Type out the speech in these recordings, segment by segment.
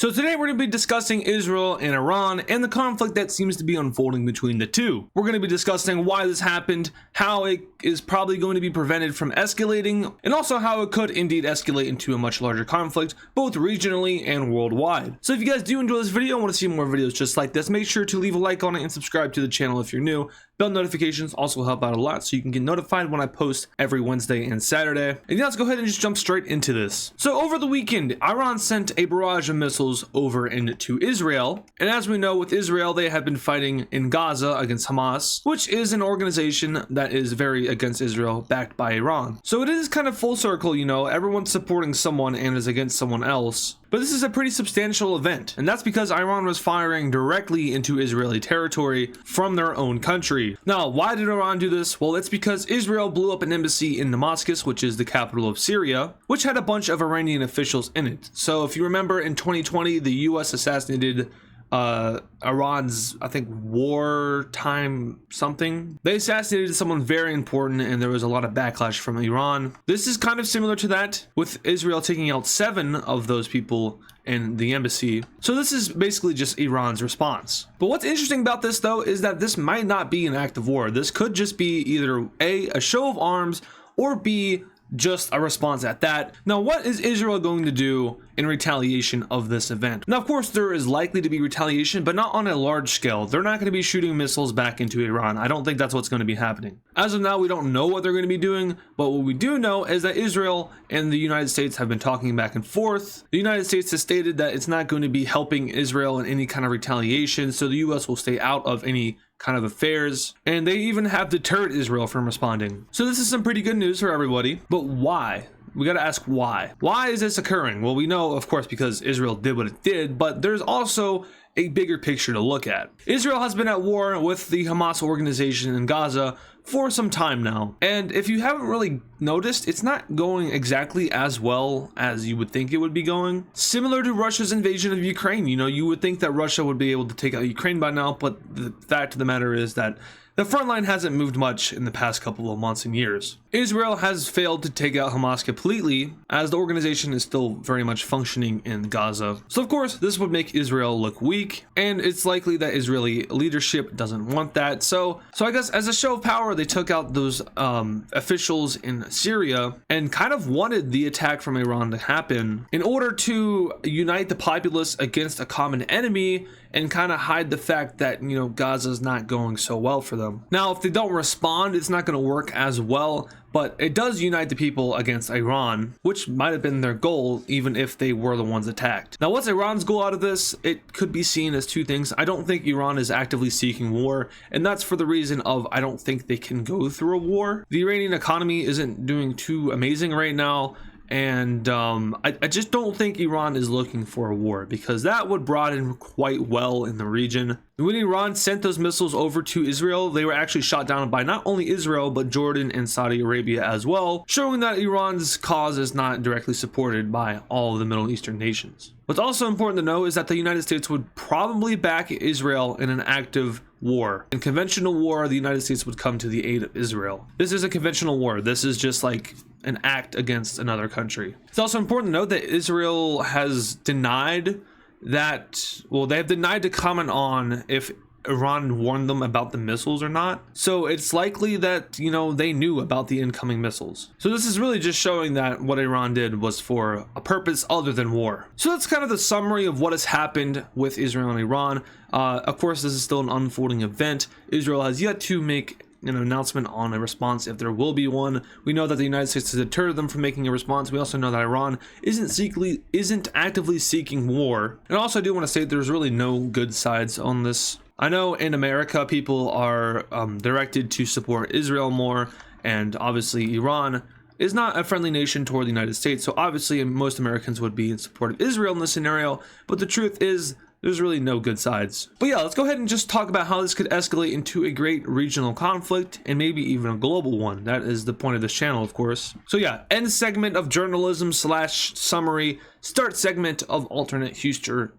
So today we're going to be discussing Israel and Iran and the conflict that seems to be unfolding between the two. We're going to be discussing why this happened, how it is probably going to be prevented from escalating, and also how it could indeed escalate into a much larger conflict, both regionally and worldwide. So if you guys do enjoy this video and want to see more videos just like this, make sure to leave a like on it and subscribe to the channel if you're new. Bell notifications also help out a lot so you can get notified when I post every Wednesday and Saturday. And yeah, let's go ahead and just jump straight into this. So over the weekend, Iran sent a barrage of missiles over into Israel. And as we know, with Israel, they have been fighting in Gaza against Hamas, which is an organization that is very against Israel, backed by Iran. So it is kind of full circle, you know, everyone's supporting someone and is against someone else. But this is a pretty substantial event, and that's because Iran was firing directly into Israeli territory from their own country. Now, why did Iran do this? Well, it's because Israel blew up an embassy in Damascus, which is the capital of Syria, which had a bunch of Iranian officials in it. So if you remember, in 2020, the US assassinated Iran's, I think, wartime something. They assassinated someone very important, and there was a lot of backlash from Iran. This is kind of similar to that, with Israel taking out 7 of those people in the embassy. So this is basically just Iran's response. But what's interesting about this, though, is that this might not be an act of war. This could just be either a show of arms, or B, just a response at that. Now, what is Israel going to do in retaliation of this event? Now, of course, there is likely to be retaliation, but not on a large scale. They're not going to be shooting missiles back into Iran. I don't think that's what's going to be happening. As of now, we don't know what they're going to be doing, but what we do know is that Israel and the United States have been talking back and forth. The United States has stated that it's not going to be helping Israel in any kind of retaliation, so the US will stay out of any kind of affairs, and they even have deterred Israel from responding. So this is some pretty good news for everybody, but why? We gotta ask why. Why is this occurring? Well, we know, of course, because Israel did what it did, but there's also a bigger picture to look at. Israel has been at war with the Hamas organization in Gaza for some time now, and if you haven't really noticed, it's not going exactly as well as you would think it would be going. Similar to Russia's invasion of Ukraine, you know, you would think that Russia would be able to take out Ukraine by now, but the fact of the matter is that the front line hasn't moved much in the past couple of months and years. Israel has failed to take out Hamas completely, as the organization is still very much functioning in Gaza. So of course, this would make Israel look weak, and it's likely that Israeli leadership doesn't want that. So I guess as a show of power, they took out those officials in Syria and kind of wanted the attack from Iran to happen in order to unite the populace against a common enemy and kind of hide the fact that, you know, Gaza's not going so well for them. Now, if they don't respond, it's not going to work as well, but it does unite the people against Iran, which might have been their goal, even if they were the ones attacked. Now, what's Iran's goal out of this? It could be seen as 2 things. I don't think Iran is actively seeking war, and that's for the reason of I don't think they can go through a war. The Iranian economy isn't doing too amazing right now, and I just don't think Iran is looking for a war, because that would broaden quite well in the region. When Iran sent those missiles over to Israel, they were actually shot down by not only Israel, but Jordan and Saudi Arabia as well, showing that Iran's cause is not directly supported by all of the Middle Eastern nations. What's also important to know is that the United States would probably back Israel in an active war. In conventional war, the United States would come to the aid of Israel. This is a conventional war. This is just like an act against another country. It's also important to note that Israel has denied that, well, they have denied to comment on if Iran warned them about the missiles or not. So it's likely that, you know, they knew about the incoming missiles. So this is really just showing that what Iran did was for a purpose other than war. So that's kind of the summary of what has happened with Israel and Iran. Of course, this is still an unfolding event. Israel has yet to make an announcement on a response, if there will be one. We know that the United States has deterred them from making a response. We also know that Iran isn't actively seeking war. And also, I do want to say there's really no good sides on this. I know in America, people are directed to support Israel more, and obviously Iran is not a friendly nation toward the United States, so obviously most Americans would be in support of Israel in this scenario, but the truth is there's really no good sides. But yeah, let's go ahead and just talk about how this could escalate into a great regional conflict, and maybe even a global one. That is the point of this channel, of course. So yeah, end segment of journalism / summary, start segment of alternate future,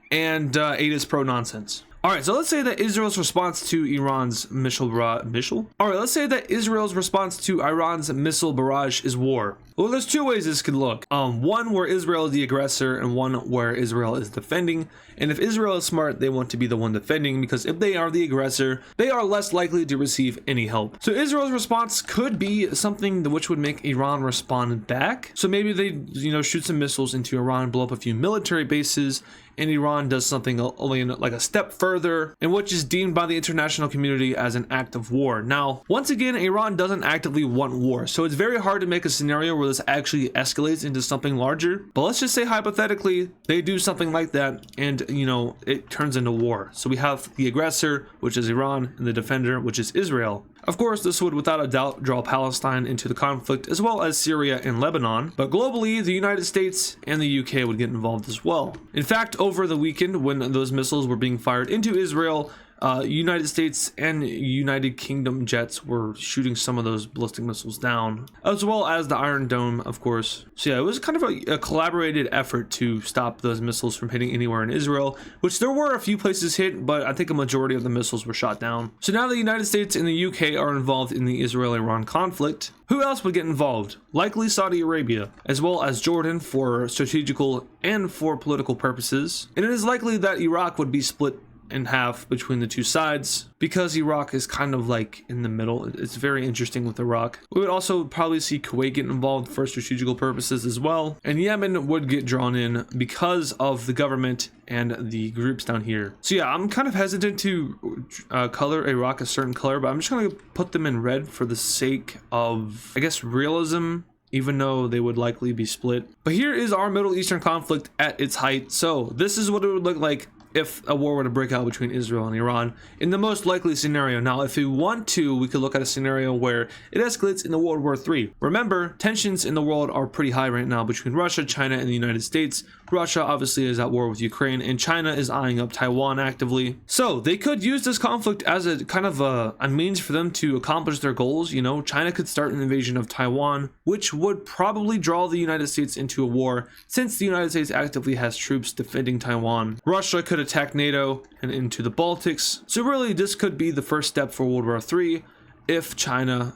and AdizzPro nonsense. All right, so let's say that Israel's response to Iran's missile barrage is war. Well, there's two ways this could look. One where Israel is the aggressor and one where Israel is defending. And if Israel is smart, they want to be the one defending, because if they are the aggressor, they are less likely to receive any help. So Israel's response could be something which would make Iran respond back. So maybe they, shoot some missiles into Iran, blow up a few military bases, and Iran does something only like a step further, and which is deemed by the international community as an act of war. Now, once again, Iran doesn't actively want war, so it's very hard to make a scenario where this actually escalates into something larger. But let's just say hypothetically they do something like that, and it turns into war. So we have the aggressor, which is Iran, and the defender, which is Israel. Of course, this would without a doubt draw Palestine into the conflict, as well as Syria and Lebanon, but globally, the United States and the UK would get involved as well. In fact, over the weekend, when those missiles were being fired into Israel, United States and United Kingdom jets were shooting some of those ballistic missiles down, as well as the Iron Dome, of course. So yeah, it was kind of a collaborated effort to stop those missiles from hitting anywhere in Israel, which there were a few places hit, but I think a majority of the missiles were shot down. So now the United States and the UK are involved in the Israel-Iran conflict. Who else would get involved? Likely Saudi Arabia, as well as Jordan for strategical and for political purposes. And it is likely that Iraq would be split in half between the two sides, because Iraq is kind of like in the middle. It's very interesting with Iraq. We would also probably see Kuwait get involved for strategical purposes as well, and Yemen would get drawn in because of the government and the groups down here. So yeah, I'm kind of hesitant to color Iraq a certain color, but I'm just going to put them in red for the sake of, I guess, realism, even though they would likely be split. But here is our Middle Eastern conflict at its height. So this is what it would look like if a war were to break out between Israel and Iran in the most likely scenario. Now, if we want to, we could look at a scenario where it escalates into World War III. Remember, tensions in the world are pretty high right now between Russia, China, and the United States. Russia obviously is at war with Ukraine, and China is eyeing up Taiwan actively. So they could use this conflict as a kind of a means for them to accomplish their goals. China could start an invasion of Taiwan, which would probably draw the United States into a war, since the United States actively has troops defending Taiwan. Russia could attack NATO and into the Baltics. So really, this could be the first step for World War III if China,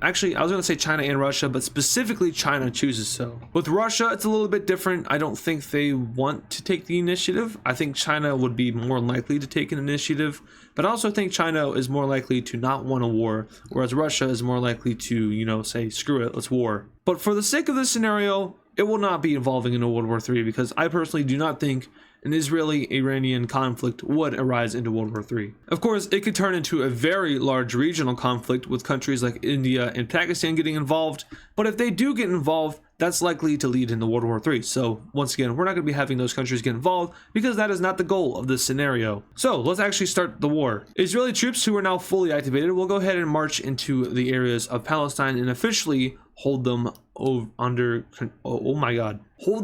actually, I was going to say China and Russia, but specifically China chooses so. With Russia, it's a little bit different. I don't think they want to take the initiative. I think China would be more likely to take an initiative, but I also think China is more likely to not want a war, whereas Russia is more likely to, say, screw it, let's war. But for the sake of this scenario, it will not be involving in a World War III, because I personally do not think an Israeli-Iranian conflict would arise into World War III. Of course, it could turn into a very large regional conflict with countries like India and Pakistan getting involved, but if they do get involved, that's likely to lead into World War III. So once again, we're not going to be having those countries get involved, because that is not the goal of this scenario. So let's actually start the war. Israeli troops who are now fully activated will go ahead and march into the areas of Palestine and officially hold them hold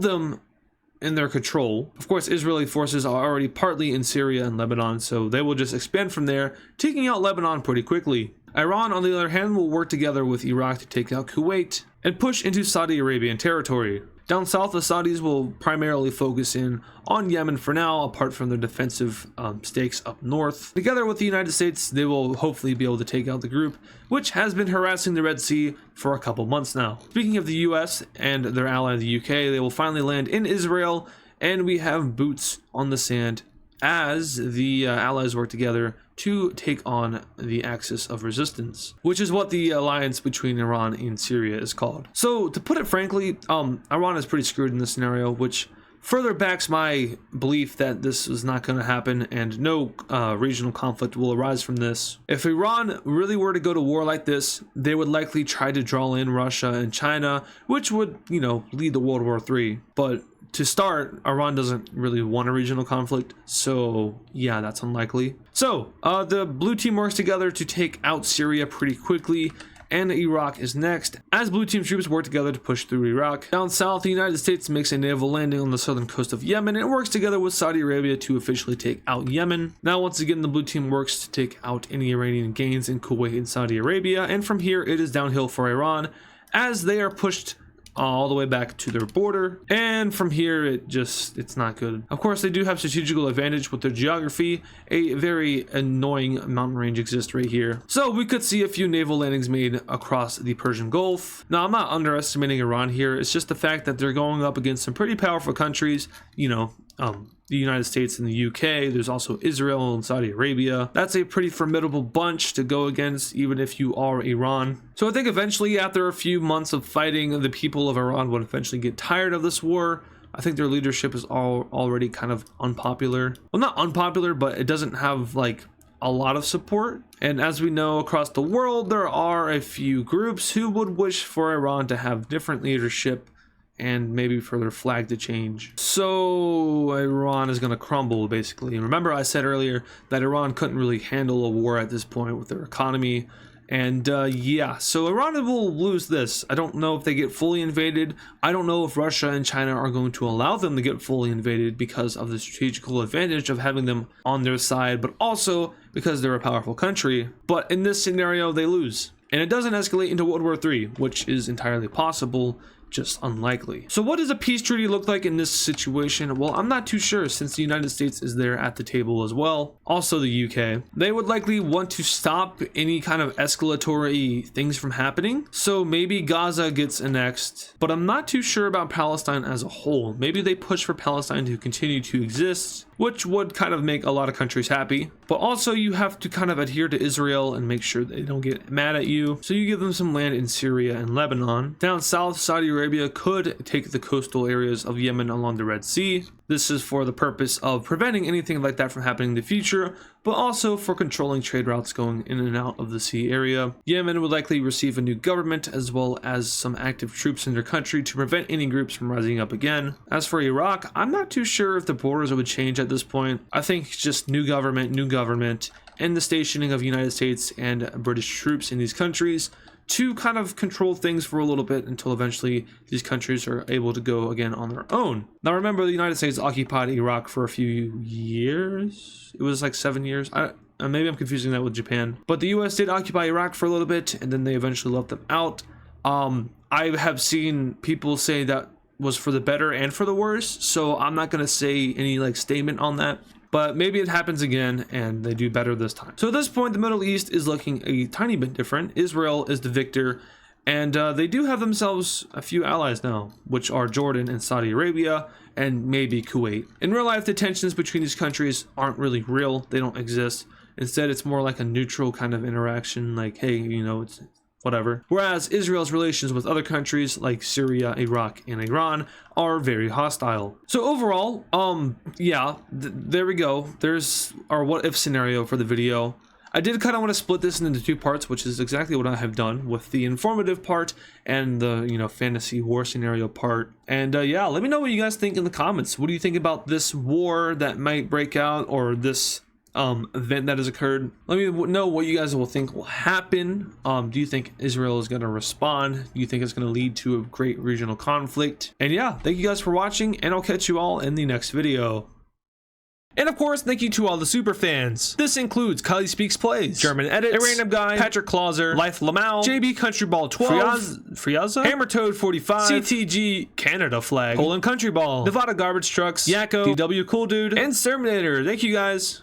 them in their control. Of course, Israeli forces are already partly in Syria and Lebanon, so they will just expand from there, taking out Lebanon pretty quickly. Iran, on the other hand, will work together with Iraq to take out Kuwait and push into Saudi Arabian territory. Down south, the Saudis will primarily focus in on Yemen for now, apart from their defensive stakes up north. Together with the United States, they will hopefully be able to take out the group, which has been harassing the Red Sea for a couple months now. Speaking of the US and their ally, the UK, they will finally land in Israel, and we have boots on the sand as the allies work together to take on the axis of resistance, which is what the alliance between Iran and Syria is called. So to put it frankly, Iran is pretty screwed in this scenario, which further backs my belief that this is not going to happen and no regional conflict will arise from this. If Iran really were to go to war like this, they would likely try to draw in Russia and China, which would, lead to World War III. But to start, Iran doesn't really want a regional conflict, so yeah, that's unlikely. So the blue team works together to take out Syria pretty quickly, and Iraq is next, as blue team troops work together to push through Iraq. Down south, the United States makes a naval landing on the southern coast of Yemen and works together with Saudi Arabia to officially take out Yemen. Now, once again, the blue team works to take out any Iranian gains in Kuwait and Saudi Arabia, and from here, it is downhill for Iran, as they are pushed all the way back to their border, and from here it's not good. Of course, they do have strategical advantage with their geography. A very annoying mountain range exists right here, so we could see a few naval landings made across the Persian Gulf. Now, I'm not underestimating Iran here. It's just the fact that they're going up against some pretty powerful countries, you know, the United States and the UK. There's also Israel and Saudi Arabia. That's a pretty formidable bunch to go against, even if you are Iran. So I think eventually, after a few months of fighting, the people of Iran would eventually get tired of this war. I think their leadership is already kind of unpopular. Well, not unpopular, but it doesn't have like a lot of support. And as we know, across the world, there are a few groups who would wish for Iran to have different leadership and maybe for their flag to change. So Iran is going to crumble, basically. And remember, I said earlier that Iran couldn't really handle a war at this point with their economy. And yeah, so Iran will lose this. I don't know if they get fully invaded. I don't know if Russia and China are going to allow them to get fully invaded because of the strategical advantage of having them on their side, but also because they're a powerful country. But in this scenario, they lose. And it doesn't escalate into World War III, which is entirely possible, just unlikely. So what does a peace treaty look like in this situation? Well, I'm not too sure, since the United States is there at the table as well. Also the UK. They would likely want to stop any kind of escalatory things from happening. So maybe Gaza gets annexed, but I'm not too sure about Palestine as a whole. Maybe they push for Palestine to continue to exist, which would kind of make a lot of countries happy. But also you have to kind of adhere to Israel and make sure they don't get mad at you. So you give them some land in Syria and Lebanon. Down south, Saudi Arabia could take the coastal areas of Yemen along the Red Sea. This is for the purpose of preventing anything like that from happening in the future, but also for controlling trade routes going in and out of the sea area. Yemen would likely receive a new government as well as some active troops in their country to prevent any groups from rising up again. As for Iraq, I'm not too sure if the borders would change at this point. I think just new government, and the stationing of United States and British troops in these countries to kind of control things for a little bit until eventually these countries are able to go again on their own. Now remember, the United States occupied Iraq for a few years. It was like 7 years. Maybe I'm confusing that with Japan. But the US did occupy Iraq for a little bit, and then they eventually let them out. I have seen people say that was for the better and for the worse, so I'm not going to say any like statement on that. But maybe it happens again and they do better this time. So at this point, the Middle East is looking a tiny bit different. Israel is the victor, and they do have themselves a few allies now, which are Jordan and Saudi Arabia, and maybe Kuwait. In real life, the tensions between these countries aren't really real. They don't exist. Instead, it's more like a neutral kind of interaction, like, hey, you know, it's whatever. Whereas Israel's relations with other countries like Syria, Iraq, and Iran are very hostile. So overall, yeah, there we go. There's our what if scenario for the video. I did kind of want to split this into two parts, which is exactly what I have done with the informative part and the, you know, fantasy war scenario part. And yeah, let me know what you guys think in the comments. What do you think about this war that might break out, or this event that has occurred? Let me know what you guys will think will happen. Do you think Israel is going to respond? Do you think it's going to lead to a great regional conflict? And yeah, thank you guys for watching, and I'll catch you all in the next video. And of course, thank you to all the super fans. This includes Kylie Speaks Plays, German Edits, A Random Guy, Patrick Clauser, Life Lamau, JB Countryball 12, Friaza, Hammertoad 45, CTG Canada Flag, Poland Country Ball, Nevada Garbage Trucks, Yakko, DW Cool Dude, and Terminator. Thank you guys.